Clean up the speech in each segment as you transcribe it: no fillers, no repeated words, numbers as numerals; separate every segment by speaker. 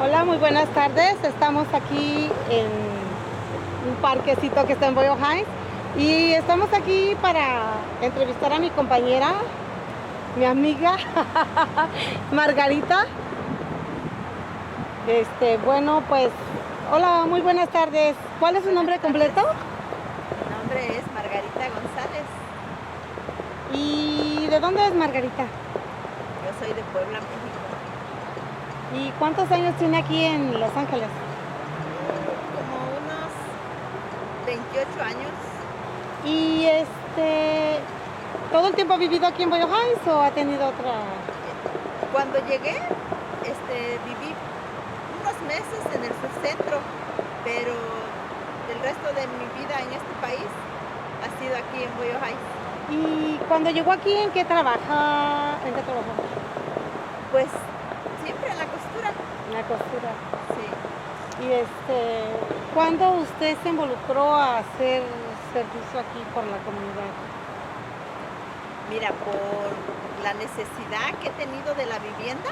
Speaker 1: Hola, muy buenas tardes. Estamos aquí en un parquecito que está en Boyle Heights y estamos aquí para entrevistar a mi compañera, mi amiga Margarita. Bueno, pues, hola, muy buenas tardes. ¿Cuál es su
Speaker 2: Buenas
Speaker 1: nombre
Speaker 2: tardes.
Speaker 1: completo?
Speaker 2: Mi nombre es Margarita González.
Speaker 1: ¿Y de dónde es Margarita?
Speaker 2: Yo soy de Puebla, México.
Speaker 1: ¿Y cuántos años tiene aquí en Los Ángeles?
Speaker 2: Como unos 28 años.
Speaker 1: ¿Y todo el tiempo ha vivido aquí en Boyle Heights o ha tenido otra?
Speaker 2: Cuando llegué, viví unos meses en el subcentro, pero el resto de mi vida en este país ha sido aquí en Boyle Heights.
Speaker 1: Y cuando llegó aquí, ¿en qué trabaja? ¿En qué trabajó?
Speaker 2: Pues siempre en la costura.
Speaker 1: En la costura.
Speaker 2: Sí.
Speaker 1: Y ¿cuándo usted se involucró a hacer servicio aquí por la comunidad?
Speaker 2: Mira, por la necesidad que he tenido de la vivienda,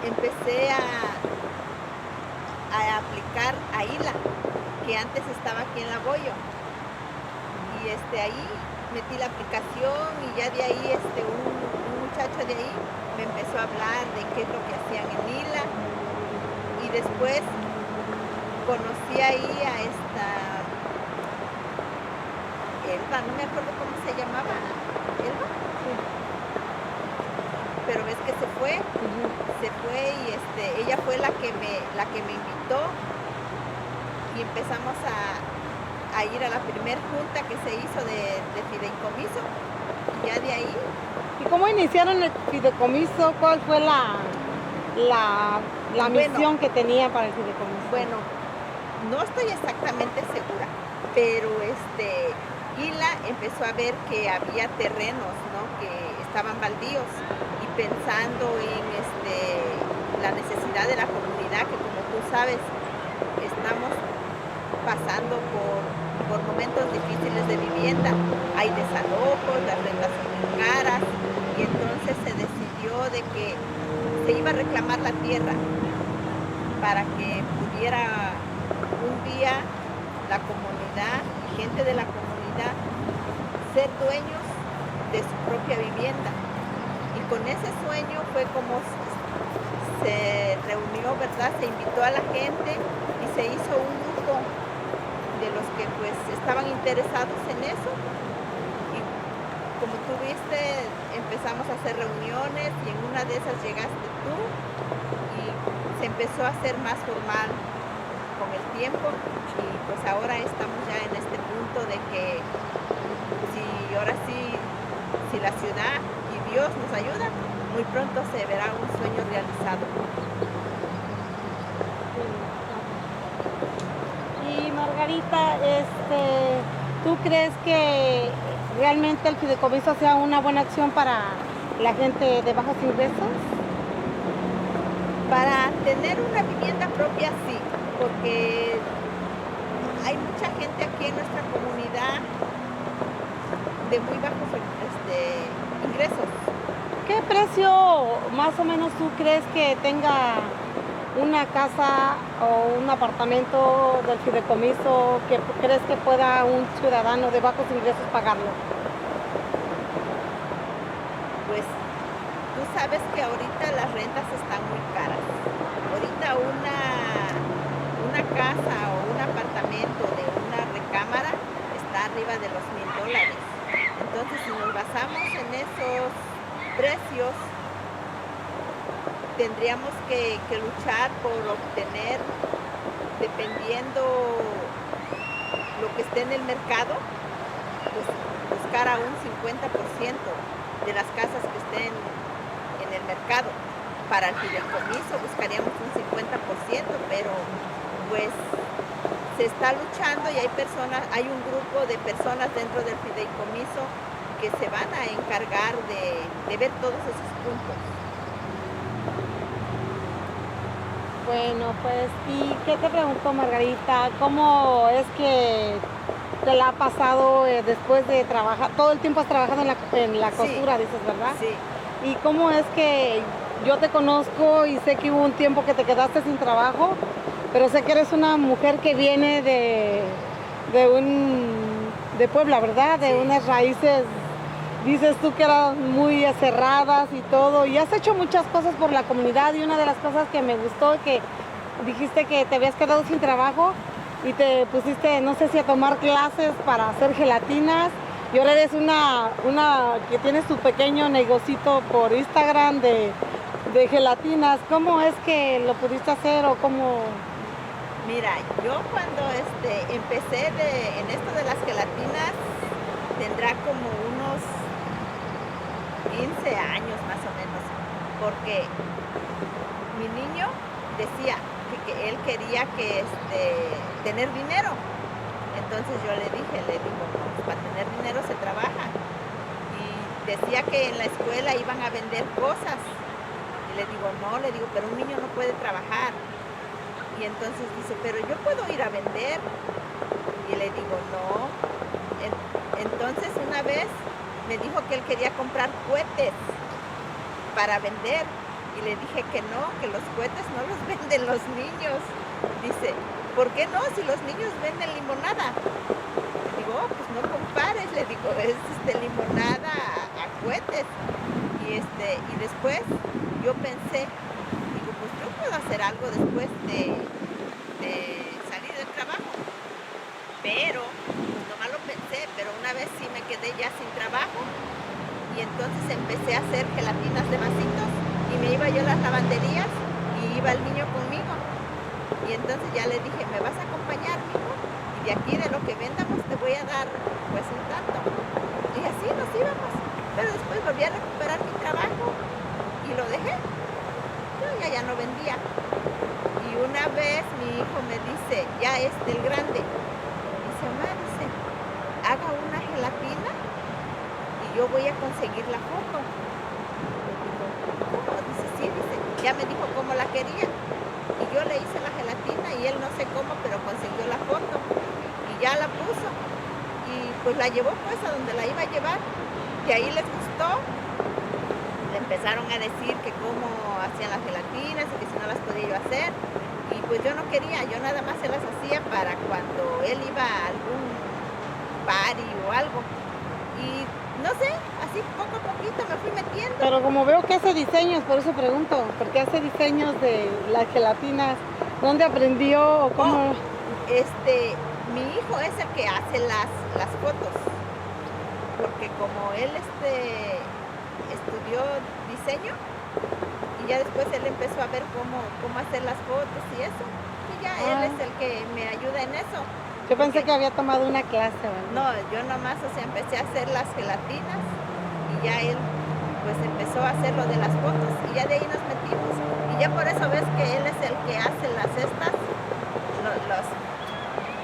Speaker 2: empecé a aplicar a ILA, que antes estaba aquí en La Boyo. Y ahí metí la aplicación y ya de ahí un muchacho de ahí me empezó a hablar de qué es lo que hacían en ILA. Y después conocí ahí a esta Elba, no me acuerdo cómo se llamaba, Elba, pero ves que
Speaker 1: Ujú.
Speaker 2: se fue y ella fue la que me invitó y empezamos a ir a la primer junta que se hizo de fideicomiso y ya de ahí,
Speaker 1: ¿Y cómo iniciaron el fideicomiso? ¿Cuál fue la
Speaker 2: bueno,
Speaker 1: misión que tenía para el fideicomiso?
Speaker 2: bueno, no estoy exactamente segura, pero ILA empezó a ver que había terrenos, ¿no? Que estaban baldíos y pensando en la necesidad de la comunidad, que como tú sabes, estamos pasando por momentos difíciles de vivienda. Hay desalojos, las rentas son muy caras y entonces se decidió de que se iba a reclamar la tierra para que pudiera un día la comunidad y gente de la comunidad ser dueños de su propia vivienda. Y con ese sueño fue como se reunió, ¿verdad? Se invitó a la gente y se hizo un grupo de los que pues estaban interesados en eso. Y como tú viste, empezamos a hacer reuniones y en una de esas llegaste tú y se empezó a hacer más formal con el tiempo y pues ahora estamos ya en este punto de que si ahora sí, si la ciudad y Dios nos ayudan, muy pronto se verá un sueño realizado.
Speaker 1: Y Margarita, ¿tú crees que realmente el fideicomiso sea una buena acción para la gente de bajos ingresos?
Speaker 2: Para tener una vivienda propia, sí, porque hay mucha gente aquí en nuestra comunidad de muy bajos ingresos.
Speaker 1: ¿Qué precio más o menos tú crees que tenga una casa o un apartamento del fideicomiso que crees que pueda un ciudadano de bajos ingresos pagarlo?
Speaker 2: Pues tú sabes que ahorita las rentas están muy caras. Ahorita una casa o un apartamento de una recámara está arriba de los $1,000. Entonces, si nos basamos en esos precios, tendríamos que luchar por obtener, dependiendo lo que esté en el mercado, pues buscar a un 50% de las casas que estén en el mercado. Para el fideicomiso buscaríamos un 50%, pero pues se está luchando y hay un grupo de personas dentro del fideicomiso que se van a encargar de ver todos esos puntos.
Speaker 1: Bueno, pues, ¿y qué te pregunto, Margarita? ¿Cómo es que te la ha pasado después de trabajar? Todo el tiempo has trabajado en la
Speaker 2: Sí,
Speaker 1: costura, dices, ¿verdad?
Speaker 2: sí.
Speaker 1: ¿Y cómo es que yo te conozco y sé que hubo un tiempo que te quedaste sin trabajo, pero sé que eres una mujer que viene de Puebla, ¿verdad? De
Speaker 2: Sí.
Speaker 1: unas raíces, dices tú que eran muy cerradas y todo, y has hecho muchas cosas por la comunidad, y una de las cosas que me gustó que dijiste que te habías quedado sin trabajo y te pusiste, no sé si a tomar clases para hacer gelatinas, y ahora eres una que tienes tu pequeño negocito por Instagram de gelatinas. ¿Cómo es que lo pudiste hacer o cómo?
Speaker 2: Mira, yo cuando empecé en esto de las gelatinas, tendrá como unos 15 años más o menos, porque mi niño decía que él quería tener dinero. Entonces yo le digo, no, pues para tener dinero se trabaja. Y decía que en la escuela iban a vender cosas. Y le digo, no, pero un niño no puede trabajar. Y entonces dice, pero yo puedo ir a vender. Y le digo, no. Entonces una vez me dijo que él quería comprar cohetes para vender. Y le dije que no, que los cohetes no los venden los niños. Dice, ¿por qué no? Si los niños venden limonada. Le digo, oh, pues no compares, le digo, es limonada a cohetes. Y después yo pensé, digo, pues yo puedo hacer algo después de salir del trabajo. Pero, pues nomás lo pensé, pero una vez sí me quedé ya sin trabajo. Y entonces empecé a hacer gelatinas de vasitos. Y me iba yo a las lavanderías y iba el niño conmigo. Y entonces ya le dije, ¿me vas a acompañar, mijo? Y de aquí de lo que vendamos te voy a dar pues un tanto. Y así nos íbamos. Pero después volví a recuperar mi trabajo y lo dejé. Yo ya no vendía. Y una vez mi hijo me dice, ya el grande, dice, mamá, dice, haga una gelatina y yo voy a conseguir la foto. ¿Cómo? Dice, sí, dice, ya me dijo cómo la quería. Y yo le hice la gelatina y él no sé cómo, pero consiguió la foto. Y ya la puso. Y pues la llevó pues a donde la iba a llevar. Y ahí les gustó. Le empezaron a decir que cómo hacían las gelatinas y que si no las podía yo hacer. Y pues yo no quería, yo nada más se las hacía para cuando él iba a algún party o algo. Y no sé, así poco a poquito me fui metiendo.
Speaker 1: Pero como veo que hace diseños, por eso pregunto, porque hace diseños de las gelatinas, ¿dónde aprendió o cómo?
Speaker 2: Mi hijo es el que hace las fotos, porque como él estudió diseño y ya después él empezó a ver cómo hacer las fotos y eso, y ya él es el que me ayuda en eso.
Speaker 1: Yo pensé que había tomado una clase, ¿verdad?
Speaker 2: No, yo nomás, empecé a hacer las gelatinas y ya él pues empezó a hacer lo de las fotos y ya de ahí nos metimos. Y ya por eso ves que él es el que hace las los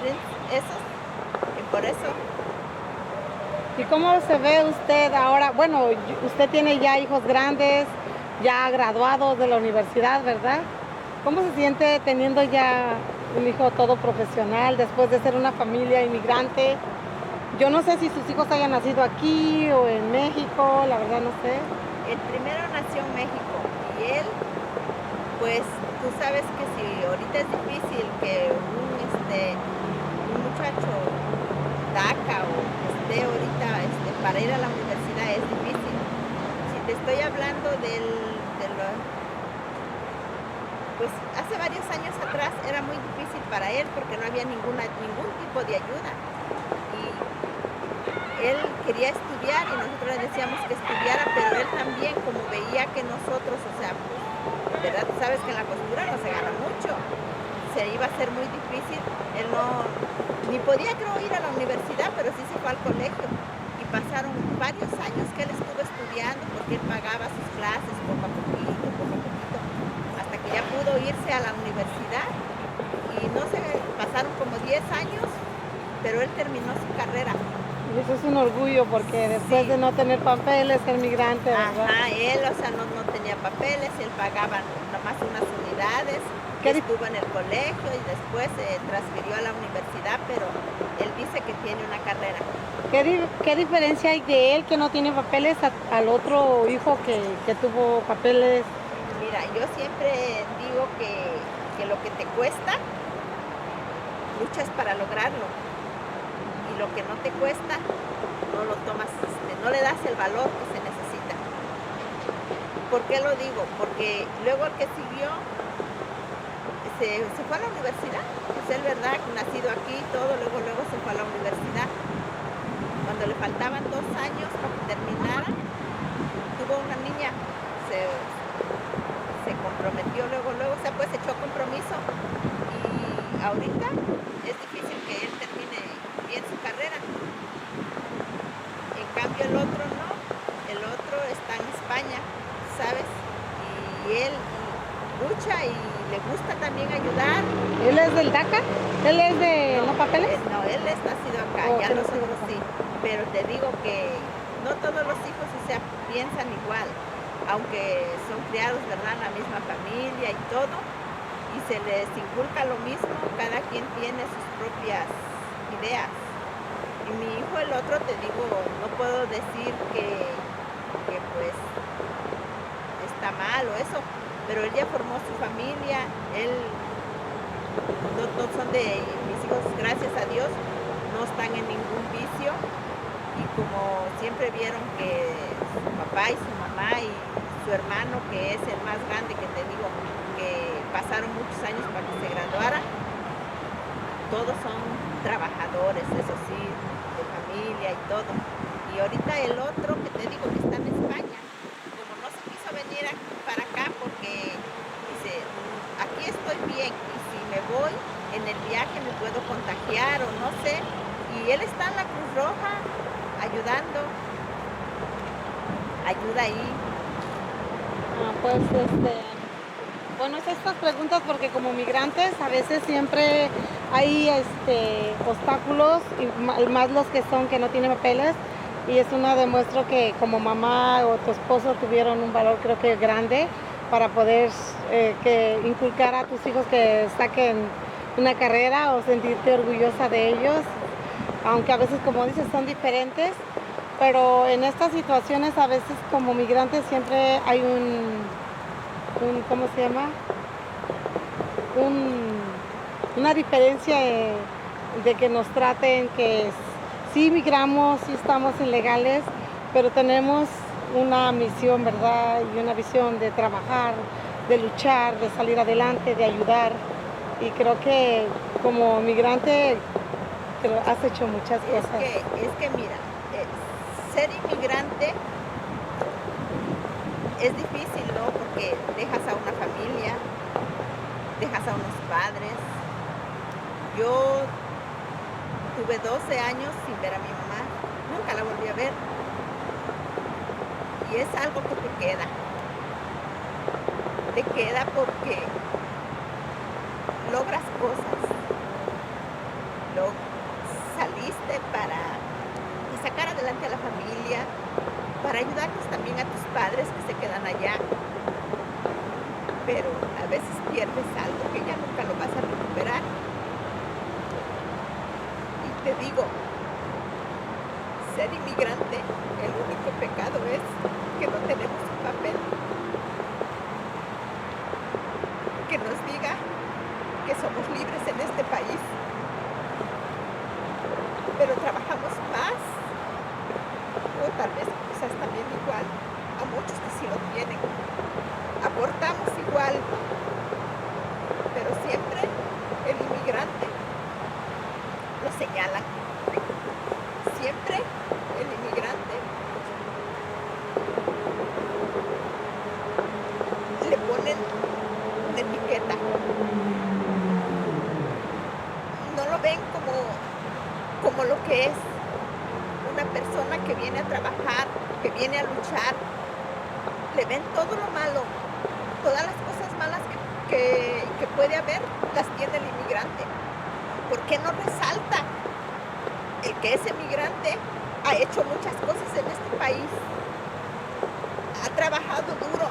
Speaker 2: prints esos, y por eso.
Speaker 1: ¿Y cómo se ve usted ahora? Bueno, usted tiene ya hijos grandes, ya graduados de la universidad, ¿verdad? ¿Cómo se siente teniendo ya un hijo todo profesional después de ser una familia inmigrante? Yo no sé si sus hijos hayan nacido aquí o en México, la verdad no sé.
Speaker 2: El primero nació en México y él, pues tú sabes que si ahorita es difícil que un muchacho DACA o esté ahorita para ir a la universidad es difícil. Si te estoy hablando pues hace varios años atrás era muy difícil para él porque no había ningún tipo de ayuda. Y él quería estudiar y nosotros le decíamos que estudiara, pero él también, como veía que nosotros, ¿verdad? Tú sabes que en la costura no se gana mucho, se iba a ser muy difícil, él ni podía creo ir a la universidad, pero sí se fue al colegio. Y pasaron varios años que él estuvo estudiando porque él pagaba sus clases poco a poquito, hasta que ya pudo irse a la universidad. Y no sé, pasaron como 10 años, pero él terminó su carrera.
Speaker 1: Y eso es un orgullo porque después de no tener papeles, ser migrante, ¿verdad?
Speaker 2: Ajá, él, no tenía papeles, él pagaba nomás unas unidades, estuvo en el colegio y después se transfirió a la universidad, pero él dice que tiene una carrera.
Speaker 1: ¿Qué diferencia hay de él que no tiene papeles al otro hijo que tuvo papeles
Speaker 2: Mira, yo siempre digo que lo que te cuesta, luchas para lograrlo. Y lo que no te cuesta, no lo tomas, no le das el valor que se necesita. ¿Por qué lo digo? Porque luego el que siguió se fue a la universidad. Pues es verdad, nacido aquí y todo, luego se fue a la universidad. Cuando le faltaban 2 años para que terminara, tuvo una niña, se comprometió luego, o sea, pues echó compromiso y ahorita es difícil que él termine bien su carrera. En cambio el otro no, el otro está en España, ¿sabes? Y él lucha y le gusta también ayudar.
Speaker 1: ¿Él es del DACA? ¿Él es de no papeles?
Speaker 2: No, él es nacido acá,
Speaker 1: Oh,
Speaker 2: ya
Speaker 1: él
Speaker 2: nosotros
Speaker 1: nacido acá.
Speaker 2: sí. Pero te digo que no todos los hijos, o sea, piensan igual, aunque son criados, ¿verdad?, en la misma familia y todo, y se les inculca lo mismo, cada quien tiene sus propias ideas. Y mi hijo, el otro, te digo, no puedo decir que pues está mal o eso, pero él ya formó su familia, él no son de mis hijos, gracias a Dios, no están en ningún vicio y como siempre vieron que su papá y su mamá y su hermano, que es el más grande, que te digo, que pasaron muchos años para que se graduara, todos son trabajadores, eso sí, de familia y todo. Y ahorita el otro que te digo que está en España, como no se quiso venir para acá porque dice, aquí estoy bien y si me voy en el viaje me puedo contagiar o no sé. Y él está en la Cruz Roja ayudando, ayuda ahí.
Speaker 1: Pues bueno, es estas preguntas porque como migrantes a veces siempre hay obstáculos y más los que son que no tienen papeles y es una demuestra que como mamá o tu esposo tuvieron un valor creo que grande para poder que inculcar a tus hijos que saquen una carrera o sentirte orgullosa de ellos, aunque a veces como dices son diferentes, pero en estas situaciones a veces como migrantes siempre hay ¿cómo se llama? Una diferencia de que nos traten que sí migramos, sí estamos ilegales, pero tenemos una misión, ¿verdad? Y una visión de trabajar, de luchar, de salir adelante, de ayudar. Y creo que como migrante has hecho muchas cosas.
Speaker 2: Es que mira, ser inmigrante es difícil, ¿no? Porque dejas a una familia, dejas a unos padres. Yo tuve 12 años sin ver a mi mamá, nunca la volví a ver. Y es algo que te queda. Te queda porque logras cosas. Saliste para sacar adelante a la familia, para ayudarnos también a tus padres que se quedan allá. Pero a veces pierdes algo que ya nunca lo vas a recuperar. Y te digo, ser inmigrante, el único pecado es que no tenemos un papel que nos diga que somos libres en este país. Pero trabajamos más, o tal vez quizás también igual, a muchos que sí lo tienen. Aportamos igual, pero siempre el inmigrante lo señalan. Siempre el inmigrante le ponen una etiqueta. No lo ven como lo que es una persona que viene a trabajar, que viene a luchar. Le ven todo lo malo, todas las cosas malas que puede haber, las tiene el inmigrante. ¿Por qué no resalta el que ese inmigrante ha hecho muchas cosas en este país? Ha trabajado duro,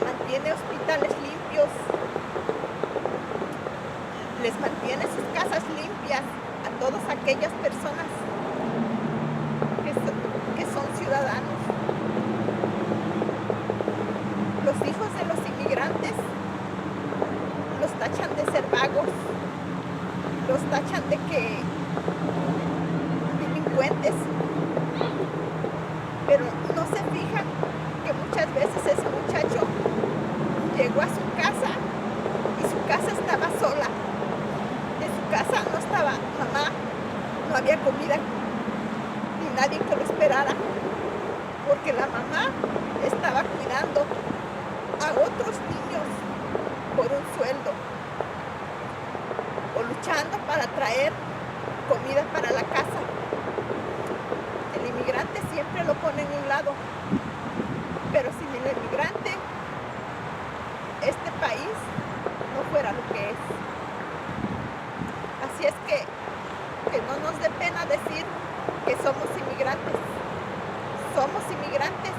Speaker 2: mantiene hospitales limpios, les mantiene sus casas limpias a todas aquellas personas que son ciudadanos. tachan de ser vagos, los tachan de que delincuentes, pero no se fijan que muchas veces ese muchacho llegó a su casa y su casa estaba sola. En su casa no estaba mamá, no había comida ni nadie que lo esperara, porque la mamá estaba cuidando a otros niños por un sueldo o luchando para traer comida para la casa. El inmigrante siempre lo pone en un lado, pero sin el inmigrante este país no fuera lo que es. Así es que no nos dé pena decir que somos inmigrantes. Somos inmigrantes,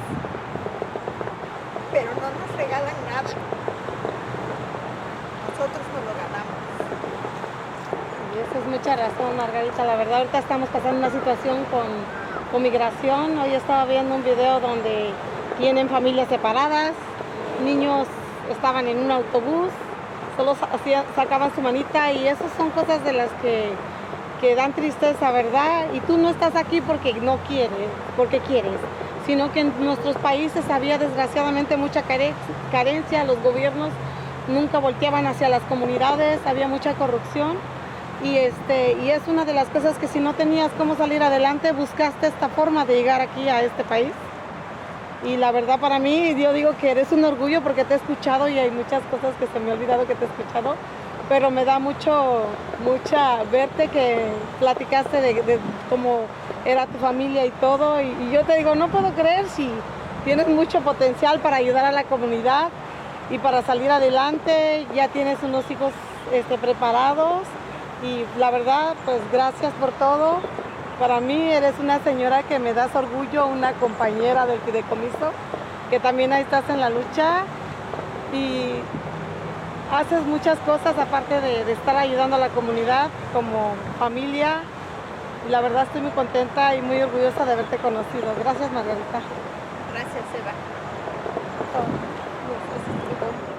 Speaker 2: pero no nos regalan nada. Nosotros nos lo ganamos.
Speaker 1: Y eso es mucha razón, Margarita. La verdad, ahorita estamos pasando una situación con migración. Hoy estaba viendo un video donde tienen familias separadas, niños estaban en un autobús, solo sacaban su manita, y esas son cosas de las que dan tristeza, ¿verdad? Y tú no estás aquí porque no quieres, porque quieres, sino que en nuestros países había desgraciadamente mucha carencia, los gobiernos nunca volteaban hacia las comunidades, había mucha corrupción, y es una de las cosas que si no tenías cómo salir adelante, buscaste esta forma de llegar aquí a este país. Y la verdad, para mí, yo digo que eres un orgullo porque te he escuchado y hay muchas cosas que se me ha olvidado que te he escuchado, pero me da mucha verte que platicaste de cómo era tu familia y todo, y yo te digo, no puedo creer, si tienes mucho potencial para ayudar a la comunidad y para salir adelante, ya tienes unos hijos preparados, y la verdad, pues gracias por todo. Para mí eres una señora que me das orgullo, una compañera del fideicomiso, que también ahí estás en la lucha y haces muchas cosas aparte de estar ayudando a la comunidad como familia. Y la verdad estoy muy contenta y muy orgullosa de haberte conocido. Gracias, Margarita.
Speaker 2: Gracias, Eva.
Speaker 1: Oh, yes,